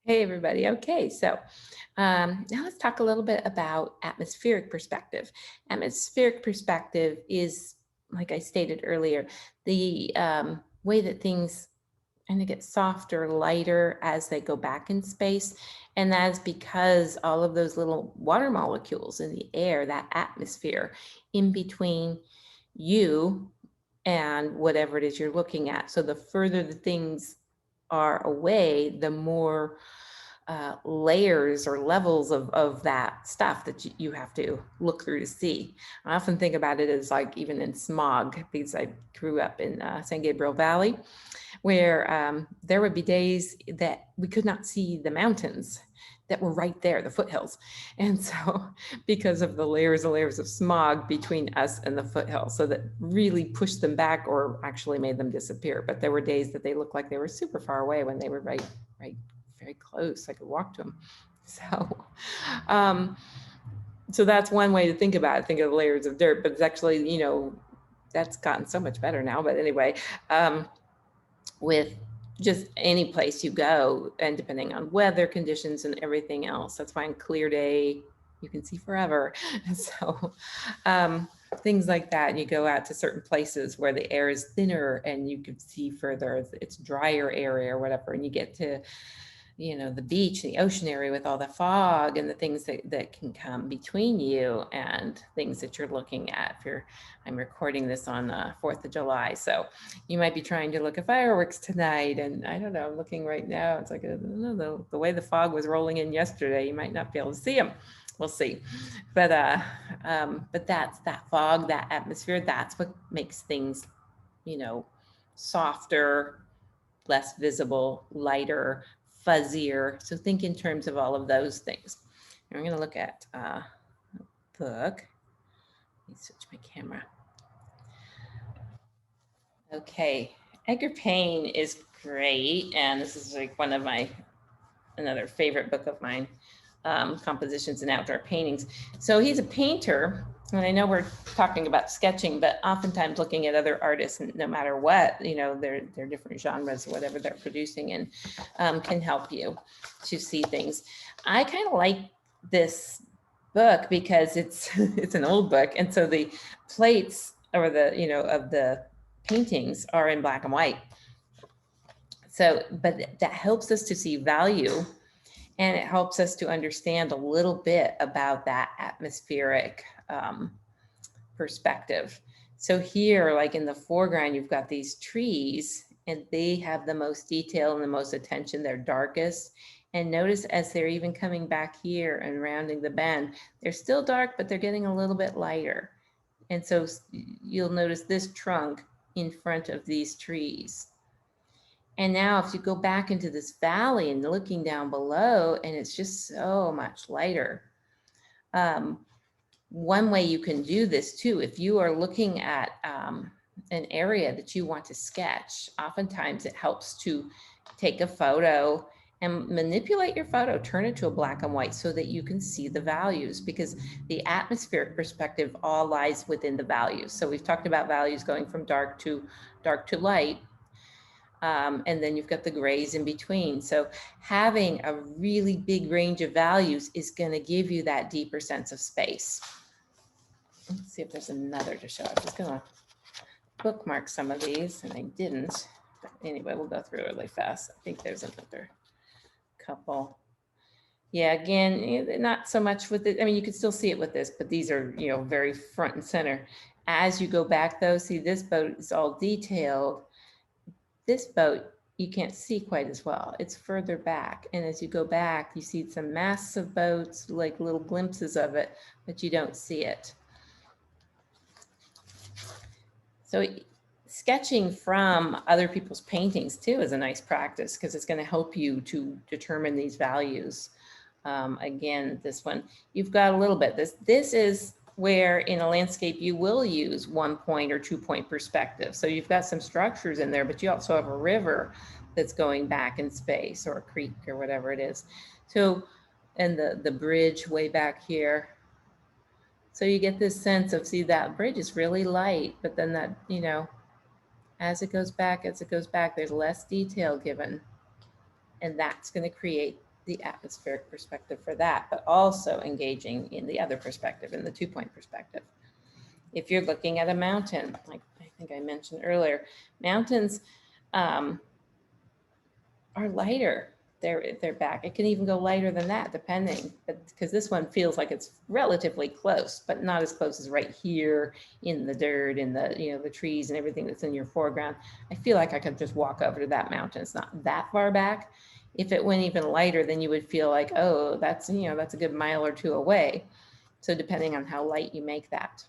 Hey, everybody. Okay, so now let's talk a little bit about atmospheric perspective. Atmospheric perspective is, like I stated earlier, the way that things kind of get softer, lighter as they go back in space. And that's because all of those little water molecules in the air, that atmosphere in between you and whatever it is you're looking at. So the further the things are away, the more layers or levels of that stuff that you have to look through to see. I often think about it as like even in smog, because I grew up in San Gabriel Valley, where there would be days that we could not see the mountains that were right there, the foothills. And so because of the layers and layers of smog between us and the foothills, so that really pushed them back or actually made them disappear. But there were days that they looked like they were super far away when they were right, very close. I could walk to them. So, um, so that's one way to think about it. Think of the layers of dirt, but it's actually, that's gotten so much better now. But anyway, with just any place you go, and depending on weather conditions and everything else, that's why on clear day you can see forever. So things like that. You go out to certain places where the air is thinner and you can see further, it's drier area or whatever, and you get to the beach, the ocean area with all the fog and the things that can come between you and things that you're looking at. I'm recording this on the 4th of July. So you might be trying to look at fireworks tonight. And I don't know, I'm looking right now. It's like, the way the fog was rolling in yesterday, you might not be able to see them. We'll see. But that's that fog, that atmosphere, that's what makes things, softer, less visible, lighter, fuzzier. So think in terms of all of those things. And we're going to look at a book. Let me switch my camera. Okay, Edgar Payne is great, and this is like one of another favorite book of mine, Compositions and Outdoor Paintings. So he's a painter, and I know we're talking about sketching, but oftentimes looking at other artists, and no matter what, their different genres, whatever they're producing in, can help you to see things. I kind of like this book because it's it's an old book, and so the plates or the of the paintings are in black and white. So, but that helps us to see value, and it helps us to understand a little bit about that atmospheric perspective. So here, like in the foreground, you've got these trees, and they have the most detail and the most attention. They're darkest. And notice as they're even coming back here and rounding the bend, they're still dark, but they're getting a little bit lighter. And so you'll notice this trunk in front of these trees. And now if you go back into this valley and looking down below, and it's just so much lighter. One way you can do this too, if you are looking at an area that you want to sketch, oftentimes it helps to take a photo and manipulate your photo, turn it to a black and white so that you can see the values, because the atmospheric perspective all lies within the values. So we've talked about values going from dark to light. And then you've got the grays in between. So having a really big range of values is going to give you that deeper sense of space. Let's see if there's another to show. I was going to bookmark some of these and I didn't. But anyway, we'll go through it really fast. I think there's another couple. Yeah, again, not so much with it. I mean, you can still see it with this, but these are, very front and center. As you go back though, see this boat is all detailed. This boat, you can't see quite as well. It's further back. And as you go back, you see some masts of boats, like little glimpses of it, but you don't see it. So sketching from other people's paintings too is a nice practice, because it's going to help you to determine these values. Again, this one, you've got a little bit. This is where in a landscape you will use 1 point or 2 point perspective. So you've got some structures in there, but you also have a river that's going back in space, or a creek or whatever it is. So, and the bridge way back here. So you get this sense of, see, that bridge is really light, but then that, as it goes back, there's less detail given. And that's going to create the atmospheric perspective for that, but also engaging in the other perspective, in the 2-point perspective. If you're looking at a mountain, like I think I mentioned earlier, mountains are lighter. They're back. It can even go lighter than that, depending, because this one feels like it's relatively close, but not as close as right here in the dirt, in the, you know, the trees and everything that's in your foreground. I feel like I could just walk over to that mountain. It's not that far back. If it went even lighter, then you would feel like, oh, that's, you know, that's a good mile or two away. So depending on how light you make that.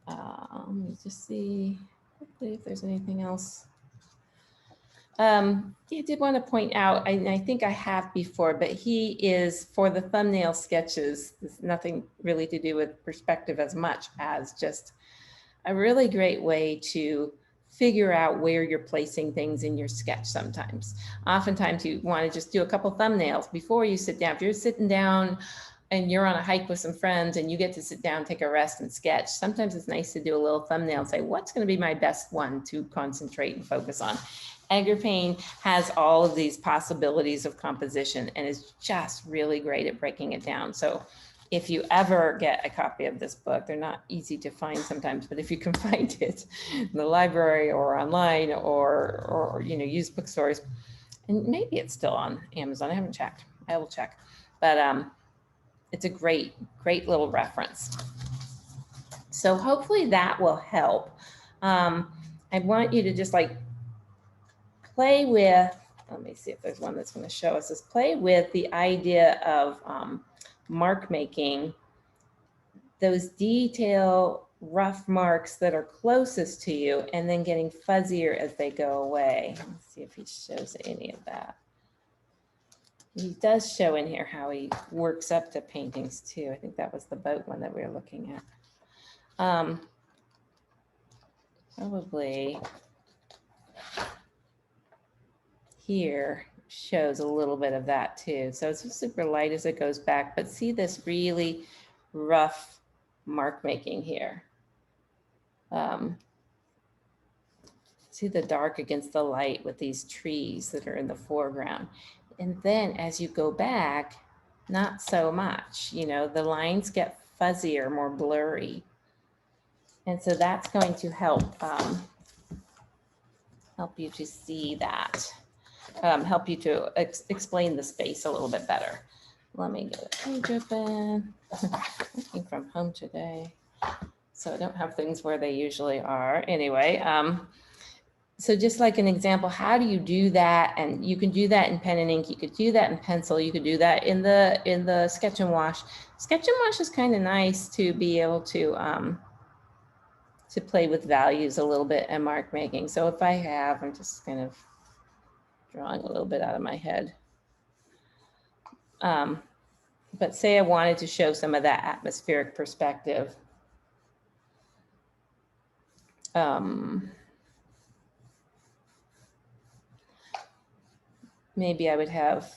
Let me just see quickly if there's anything else. I did want to point out, I think I have before, but he is, for the thumbnail sketches, there's nothing really to do with perspective as much as just a really great way to figure out where you're placing things in your sketch sometimes. Oftentimes you want to just do a couple thumbnails before you sit down. If you're sitting down and you're on a hike with some friends and you get to sit down, take a rest and sketch, sometimes it's nice to do a little thumbnail and say, what's going to be my best one to concentrate and focus on? Agripane has all of these possibilities of composition and is just really great at breaking it down. So if you ever get a copy of this book, they're not easy to find sometimes, but if you can find it in the library or online or you know, used bookstores, and maybe it's still on Amazon. I haven't checked. I will check. But it's a great little reference. So hopefully that will help. I want you to just like play with, let me see if there's one that's going to show us this, play with the idea of mark making, those detail rough marks that are closest to you and then getting fuzzier as they go away. Let's see if he shows any of that. He does show in here how he works up to paintings too. I think that was the boat one that we were looking at. Probably here shows a little bit of that too. So it's super light as it goes back, but see this really rough mark making here. See the dark against the light with these trees that are in the foreground. And then as you go back, not so much, you know, the lines get fuzzier, more blurry. And so that's going to help, help you to see that, help you to explain the space a little bit better. Let me get a page open. Working from home today, so I don't have things where they usually are. Anyway, so just like an example, how do you do that? And you can do that in pen and ink. You could do that in pencil. You could do that in the Sketch and Wash. Sketch and Wash is kind of nice to be able to play with values a little bit and mark making. So if I have, I'm just kind of drawing a little bit out of my head. But say I wanted to show some of that atmospheric perspective. Maybe I would have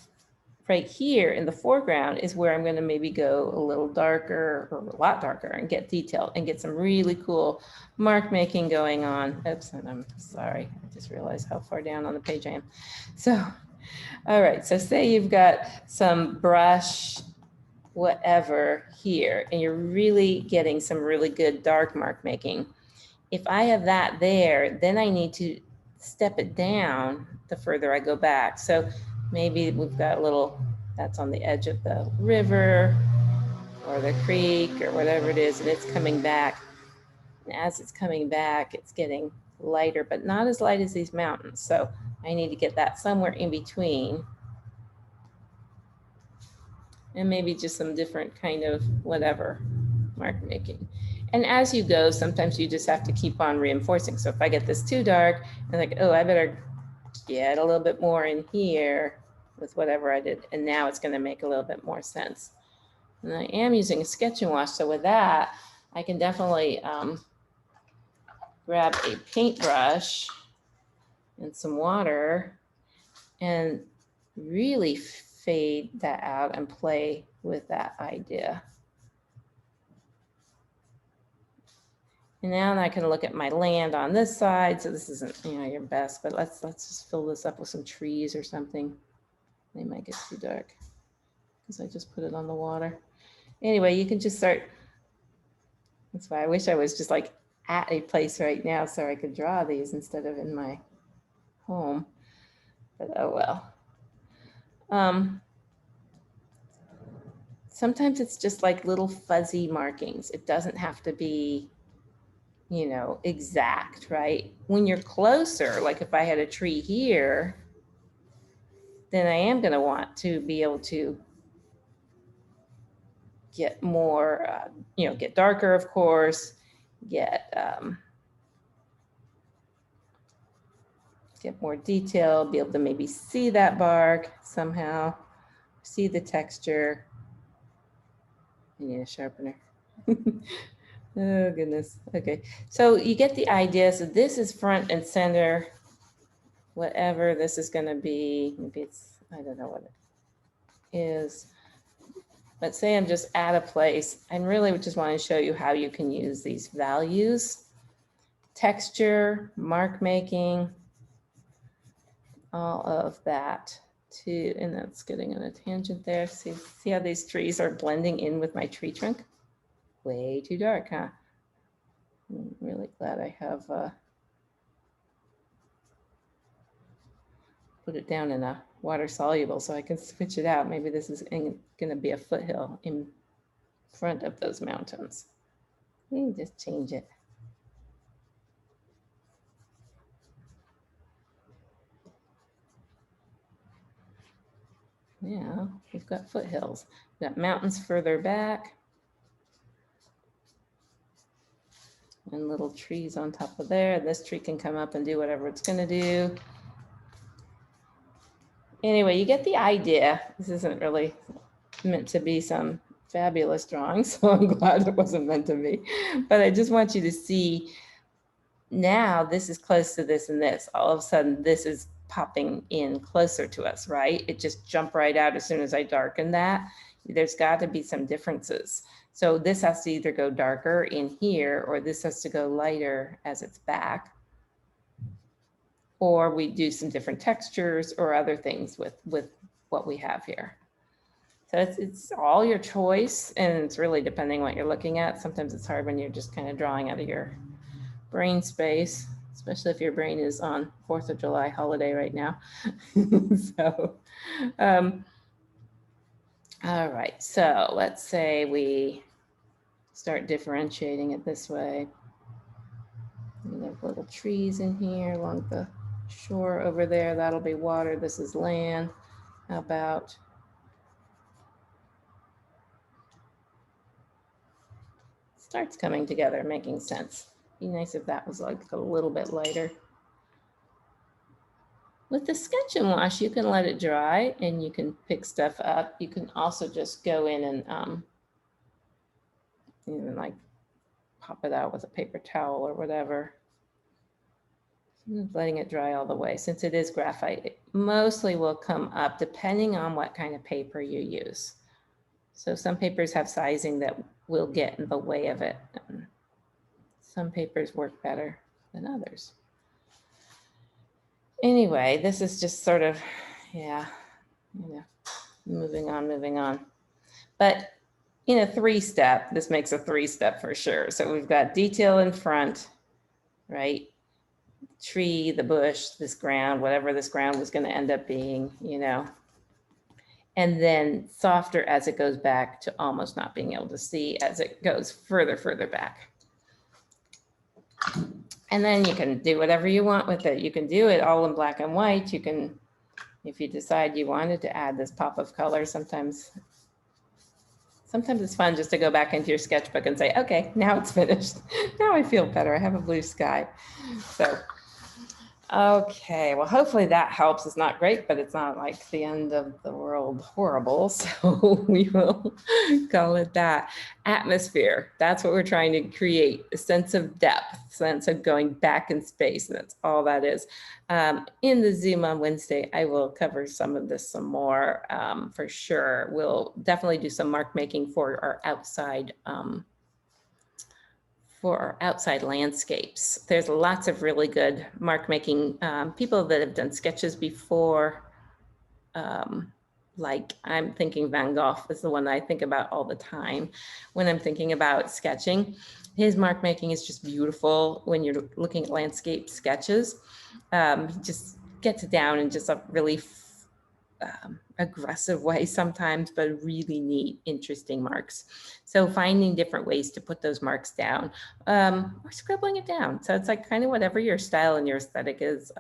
right here in the foreground is where I'm going to maybe go a little darker or a lot darker and get detail and get some really cool mark making going on. Oops, and I'm sorry. I just realized how far down on the page I am. So, all right. So say you've got some brush, whatever here, and you're really getting some really good dark mark making. If I have that there, then I need to step it down the further I go back. So maybe we've got a little, that's on the edge of the river or the creek or whatever it is, and it's coming back. And as it's coming back, it's getting lighter, but not as light as these mountains. So I need to get that somewhere in between. And maybe just some different kind of whatever mark making. And as you go, sometimes you just have to keep on reinforcing. So if I get this too dark, I'm like, oh, I better get a little bit more in here with whatever I did. And now it's going to make a little bit more sense. And I am using a Sketch and Wash. So with that, I can definitely grab a paintbrush and some water and really fade that out and play with that idea. And now I can look at my land on this side. So this isn't, you know, your best, but let's just fill this up with some trees or something. They might get too dark because I just put it on the water. Anyway, you can just start. That's why I wish I was just like at a place right now so I could draw these instead of in my home. But oh well. Sometimes it's just like little fuzzy markings. It doesn't have to be, you know, exact, right? When you're closer, like if I had a tree here, then I am going to want to be able to get more, you know, get darker, of course, get more detail, be able to maybe see that bark somehow, see the texture. I need a sharpener. Oh goodness. Okay, so you get the idea. So this is front and center, whatever this is going to be. Maybe it's, I don't know what it is. But say I'm just at a place, I really just want to show you how you can use these values, texture, mark making, all of that too. And that's getting on a tangent there. See how these trees are blending in with my tree trunk? Way too dark, huh? I'm really glad I have put it down in a water soluble so I can switch it out. Maybe this is going to be a foothill in front of those mountains. Let me just change it. Yeah, we've got foothills. We've got mountains further back. And little trees on top of there. This tree can come up and do whatever it's going to do. Anyway, you get the idea. This isn't really meant to be some fabulous drawing, so I'm glad it wasn't meant to be. But I just want you to see now this is close to this and this. All of a sudden, this is popping in closer to us, right? It just jumped right out as soon as I darken that. There's got to be some differences. So this has to either go darker in here, or this has to go lighter as it's back. Or we do some different textures or other things with what we have here. So it's all your choice, and it's really depending what you're looking at. Sometimes it's hard when you're just kind of drawing out of your brain space, especially if your brain is on 4th of July holiday right now. So, all right, so let's say we start differentiating it this way. We have little trees in here along the shore over there. That'll be water. This is land. How about starts coming together, making sense. Be nice if that was like a little bit lighter. With the Sketch and Wash, you can let it dry and you can pick stuff up. You can also just go in and even like pop it out with a paper towel or whatever. Letting it dry all the way. Since it is graphite, it mostly will come up depending on what kind of paper you use. So some papers have sizing that will get in the way of it. Some papers work better than others. Anyway, this is just sort of, yeah, you know, moving on. But in a 3-step, this makes a 3-step for sure. So we've got detail in front, right? Tree, the bush, this ground, whatever this ground was going to end up being, you know. And then softer as it goes back to almost not being able to see as it goes further back. And then you can do whatever you want with it. You can do it all in black and white. You can, if you decide you wanted to add this pop of color, sometimes it's fun just to go back into your sketchbook and say, okay, now it's finished. Now I feel better. I have a blue sky. So, okay, well, hopefully that helps. It's not great, but it's not like the end of the world horrible. So we will call it that. Atmosphere, that's what we're trying to create, a sense of depth, sense of going back in space. And that's all that is. In the Zoom on Wednesday, I will cover some of this some more for sure. We'll definitely do some mark making for our outside landscapes. There's lots of really good mark making people that have done sketches before like. I'm thinking Van Gogh is the one that I think about all the time when I'm thinking about sketching. His mark making is just beautiful when you're looking at landscape sketches. He just gets it down in just a really aggressive way sometimes, but really neat, interesting marks. So finding different ways to put those marks down, or scribbling it down. So it's like kind of whatever your style and your aesthetic is.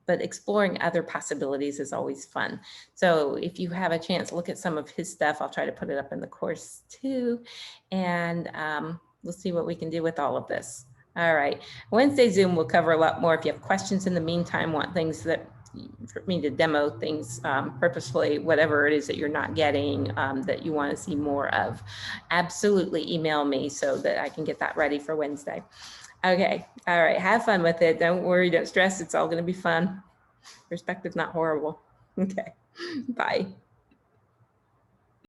But exploring other possibilities is always fun. So if you have a chance, look at some of his stuff. I'll try to put it up in the course too. And we'll see what we can do with all of this. All right. Wednesday Zoom will cover a lot more. If you have questions in the meantime, want things that for me to demo things purposefully, whatever it is that you're not getting that you want to see more of, absolutely email me so that I can get that ready for Wednesday. Okay. All right. Have fun with it. Don't worry. Don't stress. It's all going to be fun. Perspective's not horrible. Okay. Bye.